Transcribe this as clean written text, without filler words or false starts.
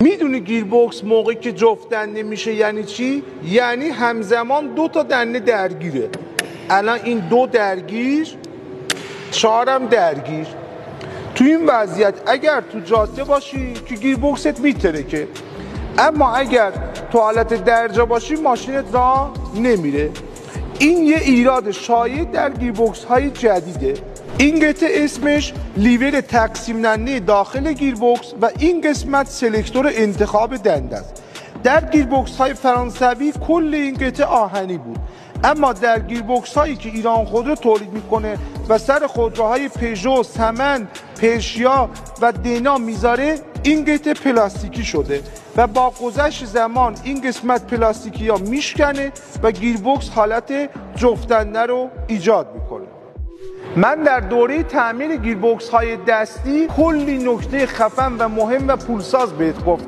میدونی گیربکس موقعی که جفت دنده میشه یعنی چی؟ یعنی همزمان دو تا دنده درگیره. الان این دو درگیر، چهارم درگیر. تو این وضعیت اگر تو جاده باشی که گیربکست میترکه، اما اگر تو حالت درجا باشی ماشینت راه نمیره. این یه ایراد شایع در گیربکس های جدیده. این قطعه اسمش لیور تقسیم دنده داخل گیربکس و این قسمت سلکتور انتخاب دنده است. در گیربکس های فرانسوی کل این قطعه آهنی بود، اما در گیربکس هایی که ایران خودرو تولید میکنه و سر خودروهای پژو، سمن، پرشیا و دنا میذاره، این قطعه پلاستیکی شده و با گذشت زمان این قسمت پلاستیکی ها میشکنه و گیربکس حالت جفت دنده رو ایجاد میکنه. من در دوره تعمیر گیربکس های دستی کلی نکته خفن و مهم و پولساز بهت گفتم.